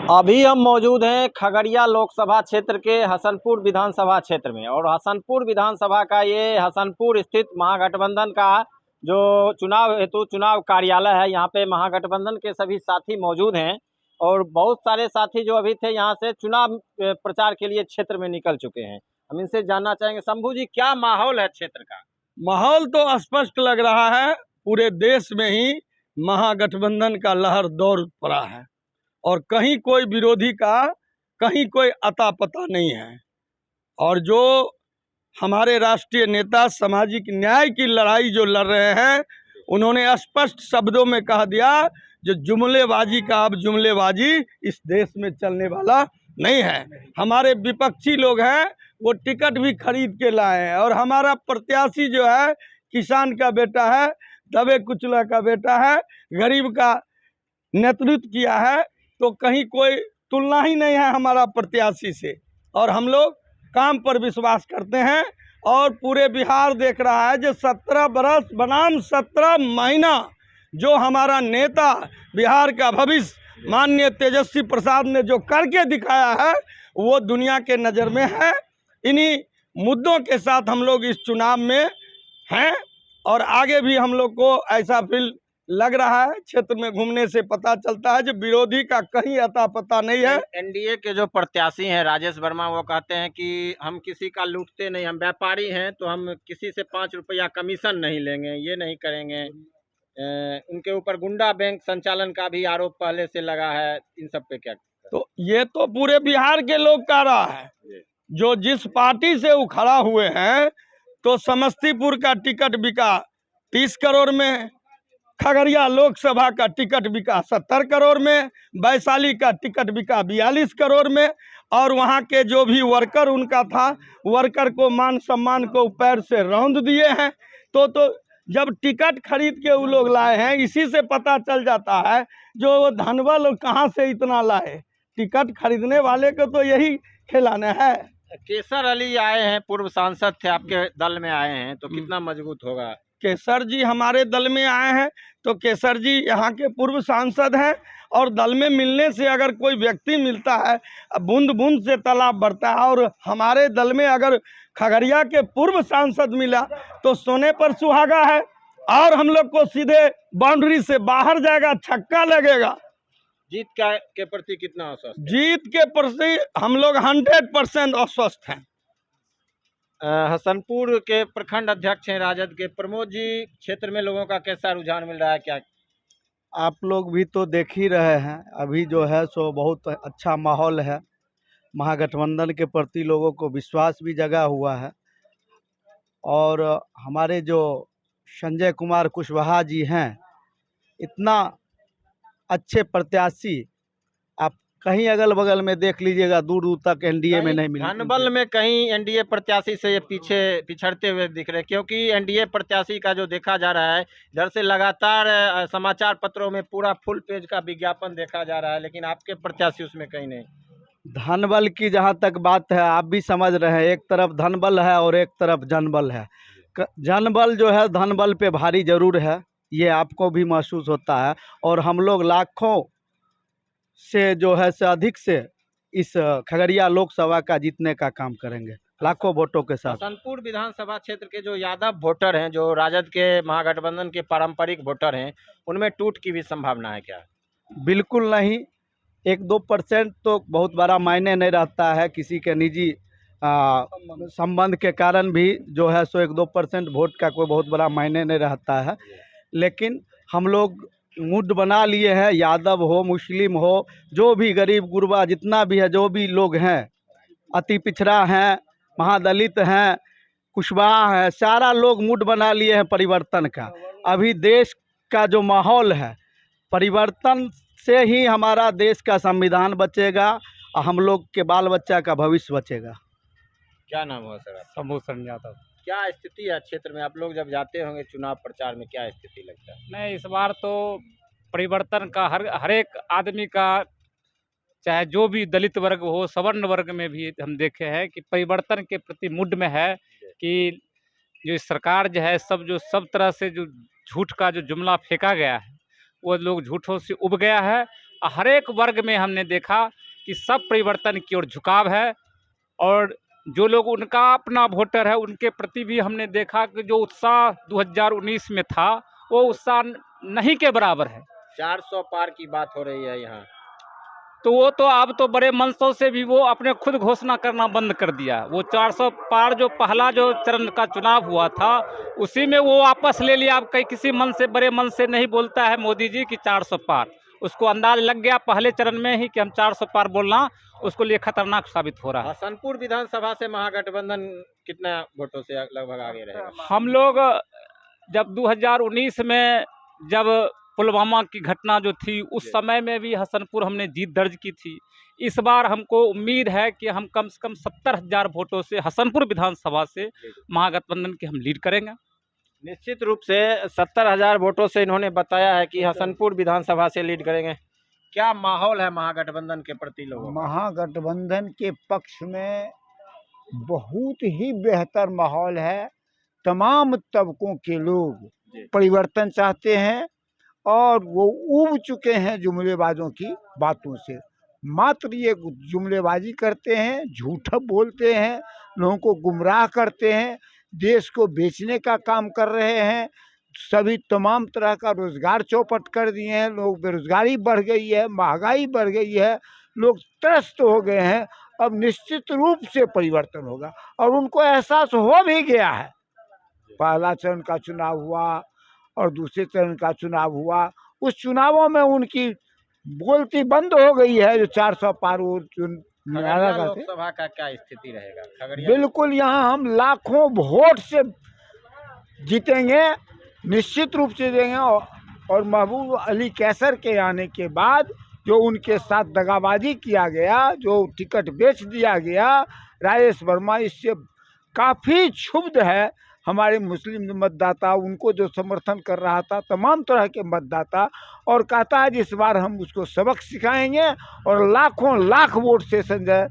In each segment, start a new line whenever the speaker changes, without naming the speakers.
अभी हम मौजूद हैं खगड़िया लोकसभा क्षेत्र के हसनपुर विधानसभा क्षेत्र में। और हसनपुर विधानसभा का ये हसनपुर स्थित महागठबंधन का जो चुनाव हेतु चुनाव कार्यालय है, यहाँ पे महागठबंधन के सभी साथी मौजूद हैं। और बहुत सारे साथी जो अभी थे यहाँ से चुनाव प्रचार के लिए क्षेत्र में निकल चुके हैं। हम इनसे जानना चाहेंगे, शंभू जी क्या माहौल है क्षेत्र का?
माहौल तो स्पष्ट लग रहा है, पूरे देश में ही महागठबंधन का लहर दौड़ पड़ा है और कहीं कोई विरोधी का कहीं कोई अता पता नहीं है। और जो हमारे राष्ट्रीय नेता सामाजिक न्याय की लड़ाई जो लड़ रहे हैं, उन्होंने स्पष्ट शब्दों में कह दिया जो जुमलेबाजी का अब जुमलेबाजी इस देश में चलने वाला नहीं है। हमारे विपक्षी लोग हैं वो टिकट भी खरीद के लाए हैं और हमारा प्रत्याशी जो है किसान का बेटा है, दबे कुचला का बेटा है, गरीब का नेतृत्व किया है, तो कहीं कोई तुलना ही नहीं है हमारा प्रत्याशी से। और हम लोग काम पर विश्वास करते हैं और पूरे बिहार देख रहा है जो 17 बरस बनाम 17 महीना जो हमारा नेता बिहार का भविष्य माननीय तेजस्वी प्रसाद ने जो करके दिखाया है वो दुनिया के नज़र में है। इन्हीं मुद्दों के साथ हम लोग इस चुनाव में हैं और आगे भी हम लोग को ऐसा फील लग रहा है। क्षेत्र में घूमने से पता चलता है जो विरोधी का कहीं अता पता नहीं है।
एनडीए के जो प्रत्याशी हैं राजेश वर्मा, वो कहते हैं कि हम किसी का लूटते नहीं, हम व्यापारी हैं तो हम किसी से 5 रुपया कमीशन नहीं लेंगे, ये नहीं करेंगे। उनके ऊपर गुंडा बैंक संचालन का भी आरोप पहले से लगा है। इन सब पे क्या?
तो ये तो पूरे बिहार के लोग कह रहा है, जो जिस पार्टी से वो खड़ा हुए हैं, तो समस्तीपुर का टिकट बिका 30 करोड़ में, खगड़िया लोकसभा का टिकट बिका 70 करोड़ में, वैशाली का टिकट बिका 42 करोड़ में। और वहाँ के जो भी वर्कर उनका था, वर्कर को मान सम्मान को पैर से रौंद दिए हैं। तो जब टिकट खरीद के वो लोग लाए हैं, इसी से पता चल जाता है जो वो धनबल लोग कहाँ से इतना लाए। टिकट खरीदने वाले को तो यही खिलाना है।
केसर अली आए हैं, पूर्व सांसद थे, आपके दल में आए हैं, तो कितना मजबूत होगा?
केसर जी हमारे दल में आए हैं तो केसर जी यहाँ के पूर्व सांसद हैं और दल में मिलने से अगर कोई व्यक्ति मिलता है, बूंद बूंद से तालाब बढ़ता है। और हमारे दल में अगर खगड़िया के पूर्व सांसद मिला तो सोने पर सुहागा है और हम लोग को सीधे बाउंड्री से बाहर जाएगा, छक्का लगेगा।
जीत के प्रति कितना आश्वस्त?
जीत के प्रति हम लोग 100% आश्वस्त हैं।
हसनपुर के प्रखंड अध्यक्ष हैं राजद के प्रमोद जी, क्षेत्र में लोगों का कैसा रुझान मिल रहा है? क्या
आप लोग भी तो देख ही रहे हैं, अभी जो है सो बहुत अच्छा माहौल है। महागठबंधन के प्रति लोगों को विश्वास भी जगा हुआ है। और हमारे जो संजय कुमार कुशवाहा जी हैं, इतना अच्छे प्रत्याशी आप कहीं अगल बगल में देख लीजिएगा, दूर दूर तक एनडीए में नहीं मिलेगा।
धनबल में कहीं एनडीए प्रत्याशी से ये पिछड़ते हुए दिख रहे, क्योंकि एनडीए प्रत्याशी का जो देखा जा रहा है, इधर से लगातार समाचार पत्रों में पूरा फुल पेज का विज्ञापन देखा जा रहा है, लेकिन आपके प्रत्याशी उसमें कहीं नहीं।
धनबल की जहाँ तक बात है, आप भी समझ रहे हैं, एक तरफ धनबल है और एक तरफ जनबल है। जनबल जो है धनबल पे भारी जरूर है, ये आपको भी महसूस होता है। और हम लोग लाखों से जो है से अधिक से इस खगड़िया लोकसभा का जीतने का काम करेंगे, लाखों वोटों के साथ।
हसनपुर विधानसभा क्षेत्र के जो यादव वोटर हैं, जो राजद के महागठबंधन के पारंपरिक वोटर हैं, उनमें टूट की भी संभावना है क्या?
बिल्कुल नहीं, 1-2% तो बहुत बड़ा मायने नहीं रहता है। किसी के निजी संबंध के कारण भी जो है सो 1-2% वोट का कोई बहुत बड़ा मायने नहीं रहता है। लेकिन हम लोग मूड बना लिए हैं, यादव हो, मुस्लिम हो, जो भी गरीब गुरबा जितना भी है, जो भी लोग हैं, अति पिछड़ा हैं, महादलित हैं, कुशवाहा है, सारा लोग मूड बना लिए हैं परिवर्तन का। अभी देश का जो माहौल है, परिवर्तन से ही हमारा देश का संविधान बचेगा और हम लोग के बाल बच्चा का भविष्य बचेगा।
क्या नाम हुआ सर?
शंभू यादव।
क्या स्थिति है क्षेत्र में? आप लोग जब जाते होंगे चुनाव प्रचार में, क्या स्थिति लगता है?
नहीं, इस बार तो परिवर्तन का हर एक आदमी का, चाहे जो भी दलित वर्ग हो, सवर्ण वर्ग में भी हम देखे हैं कि परिवर्तन के प्रति मुड में है। कि जो सरकार जो है सब तरह से जो झूठ का जो जुमला फेंका गया है, वो लोग झूठों से उब गया है हर एक वर्ग में हमने देखा कि सब परिवर्तन की ओर झुकाव है। और जो लोग उनका अपना वोटर है उनके प्रति भी हमने देखा कि जो उत्साह 2019 में था वो उत्साह नहीं के बराबर है।
400 पार की बात हो रही है यहाँ।
तो वो तो अब तो बड़े मंचों से भी वो अपने खुद घोषणा करना बंद कर दिया। वो 400 पार जो पहला जो चरण का चुनाव हुआ था उसी में वो वापस ले लिया। अब कहीं किसी मन से बड़े मन से नहीं बोलता है मोदी जी कि 400 पार। उसको अंदाज लग गया पहले चरण में ही कि हम 400 पार बोलना उसको लिए खतरनाक साबित हो रहा है।
हसनपुर विधानसभा से महागठबंधन कितना वोटों से लगभग आगे रहेगा?
हम लोग जब 2019 में जब पुलवामा की घटना जो थी उस समय में भी हसनपुर हमने जीत दर्ज की थी। इस बार हमको उम्मीद है कि हम कम से कम 70,000 वोटों से हसनपुर विधानसभा से महागठबंधन के हम लीड करेंगे।
निश्चित रूप से 70,000 वोटों से इन्होंने बताया है कि हसनपुर विधानसभा से लीड करेंगे। क्या माहौल है महागठबंधन के प्रति लोगों का?
महागठबंधन के पक्ष में बहुत ही बेहतर माहौल है। तमाम तबकों के लोग परिवर्तन चाहते हैं और वो ऊब चुके हैं जुमलेबाजों की बातों से। मात्र ये जुमलेबाजी करते हैं, झूठ बोलते हैं, लोगों को गुमराह करते हैं, देश को बेचने का काम कर रहे हैं। सभी तमाम तरह का रोजगार चौपट कर दिए हैं। लोग बेरोजगारी बढ़ गई है, महंगाई बढ़ गई है, लोग त्रस्त हो गए हैं। अब निश्चित रूप से परिवर्तन होगा और उनको एहसास हो भी गया है। पहला चरण का चुनाव हुआ और दूसरे चरण का चुनाव हुआ, उस चुनावों में उनकी बोलती बंद हो गई है। जो 400 पार वो
खगड़िया लोकसभा का क्या स्थिति रहेगा? खगड़िया
बिल्कुल यहाँ हम लाखों वोट से जीतेंगे, निश्चित रूप से देंगे। और महबूब अली कैसर के आने के बाद जो उनके साथ दगाबाजी किया गया, जो टिकट बेच दिया गया, राजेश वर्मा इससे काफ़ी क्षुब्ध है। हमारे मुस्लिम मतदाता उनको जो समर्थन कर रहा था, तमाम तरह के मतदाता, और कहता है इस बार हम उसको सबक सिखाएंगे और लाखों लाख वोट से संजय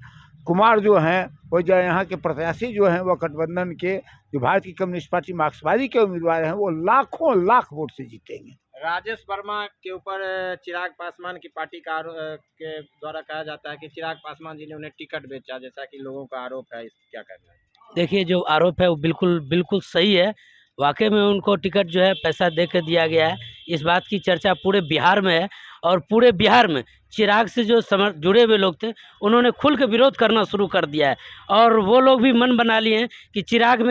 कुमार जो हैं वो जो यहाँ के प्रत्याशी जो हैं वो गठबंधन के जो भारतीय कम्युनिस्ट पार्टी मार्क्सवादी के उम्मीदवार हैं वो लाखों लाख वोट से जीतेंगे।
राजेश वर्मा के ऊपर चिराग पासवान की पार्टी का के द्वारा कहा जाता है कि चिराग पासवान जी ने उन्हें टिकट बेचा, जैसा कि लोगों का आरोप है। इस क्या कहना है?
देखिए, जो आरोप है वो बिल्कुल सही है। वाकई में उनको टिकट जो है पैसा दे के दिया गया है। इस बात की चर्चा पूरे बिहार में है और पूरे बिहार में चिराग से जो जुड़े हुए लोग थे उन्होंने खुल के विरोध करना शुरू कर दिया है और वो लोग भी मन बना लिए हैं कि चिराग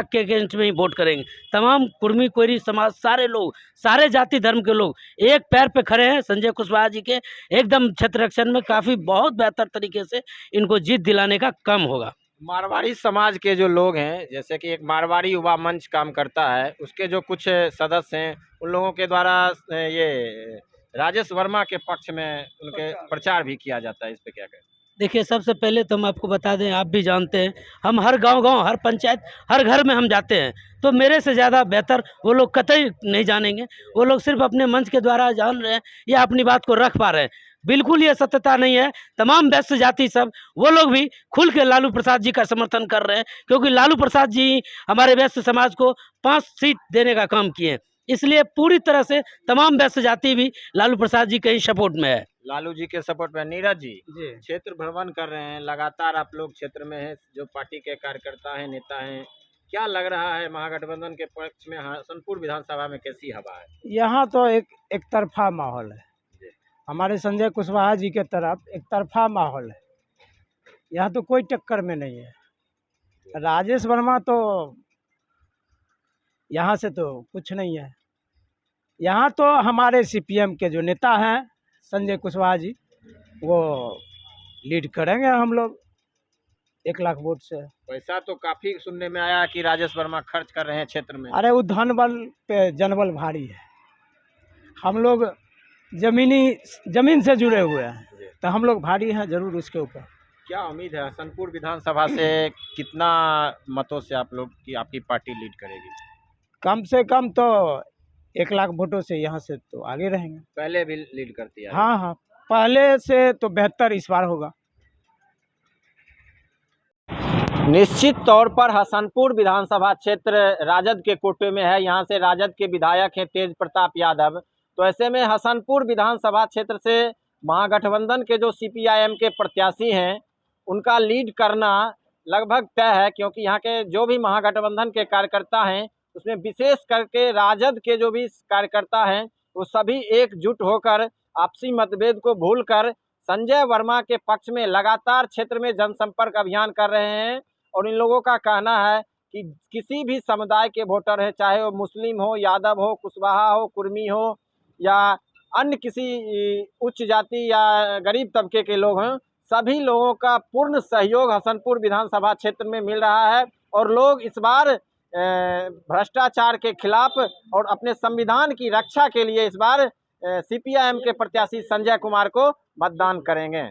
के अगेंस्ट में ही वोट करेंगे। तमाम कुर्मी कोयरी समाज, सारे लोग, सारे जाति धर्म के लोग एक पैर पे खड़े हैं संजय कुशवाहा जी के एकदम क्षेत्र रक्षण में। काफ़ी बहुत बेहतर तरीके से इनको जीत दिलाने का काम होगा।
मारवाड़ी समाज के जो लोग हैं, जैसे कि एक मारवाड़ी युवा मंच काम करता है, उसके जो कुछ सदस्य हैं उन लोगों के द्वारा ये राजेश वर्मा के पक्ष में उनके प्रचार भी किया जाता है। इस पे क्या कहें?
देखिए, सबसे पहले तो हम आपको बता दें, आप भी जानते हैं, हम हर गांव हर पंचायत, हर घर में हम जाते हैं, तो मेरे से ज़्यादा बेहतर वो लोग कतई नहीं जानेंगे। वो लोग सिर्फ अपने मंच के द्वारा जान रहे हैं या अपनी बात को रख पा रहे हैं। बिल्कुल ये सत्यता नहीं है। तमाम वैश्य जाति सब वो लोग भी खुल के लालू प्रसाद जी का समर्थन कर रहे हैं, क्योंकि लालू प्रसाद जी हमारे वैश्य समाज को 5 सीट देने का काम किए हैं। इसलिए पूरी तरह से तमाम वैश्य जाति भी लालू प्रसाद जी के ही सपोर्ट में है।
लालू जी के सपोर्ट में। नीरज जी क्षेत्र भ्रमण कर रहे हैं, लगातार आप लोग क्षेत्र में हैं, जो पार्टी के कार्यकर्ता हैं, नेता हैं, क्या लग रहा है महागठबंधन के पक्ष में हसनपुर विधानसभा में कैसी हवा है?
यहाँ तो एक तरफा माहौल है। हमारे संजय कुशवाहा जी के तरफ एक तरफा माहौल है। यहाँ तो कोई टक्कर में नहीं है। राजेश वर्मा तो यहाँ से तो कुछ नहीं है। यहाँ तो हमारे सीपीएम के जो नेता हैं संजय कुशवाहा जी, वो लीड करेंगे हम लोग 1 लाख वोट से।
पैसा तो काफी सुनने में आया कि राजेश वर्मा खर्च कर रहे हैं क्षेत्र में।
अरे वो धन बल पे जनबल भारी है। हम लोग जमीन से जुड़े हुए हैं, तो हम लोग भारी हैं जरूर उसके ऊपर।
क्या उम्मीद है हसनपुर विधानसभा से कितना मतों से आप लोग की आपकी पार्टी लीड करेगी?
कम से कम तो 1 लाख वोटों से यहाँ से तो आगे रहेंगे।
पहले भी लीड करती है?
हाँ, पहले से तो बेहतर इस बार होगा।
निश्चित तौर पर हसनपुर विधानसभा क्षेत्र राजद के कोटे में है। यहाँ से राजद के विधायक हैं तेज प्रताप यादव। तो ऐसे में हसनपुर विधानसभा क्षेत्र से महागठबंधन के जो CPIM के प्रत्याशी हैं उनका लीड करना लगभग तय है, क्योंकि यहाँ के जो भी महागठबंधन के कार्यकर्ता हैं उसमें विशेष करके राजद के जो भी कार्यकर्ता हैं वो सभी एकजुट होकर आपसी मतभेद को भूलकर संजय वर्मा के पक्ष में लगातार क्षेत्र में जनसंपर्क अभियान कर रहे हैं। और इन लोगों का कहना है कि किसी भी समुदाय के वोटर हैं, चाहे वो मुस्लिम हो, यादव हो, कुशवाहा हो, कुर्मी हो या अन्य किसी उच्च जाति या गरीब तबके के लोग हैं, सभी लोगों का पूर्ण सहयोग हसनपुर विधानसभा क्षेत्र में मिल रहा है। और लोग इस बार भ्रष्टाचार के खिलाफ और अपने संविधान की रक्षा के लिए इस बार CPIM के प्रत्याशी संजय कुमार को मतदान करेंगे।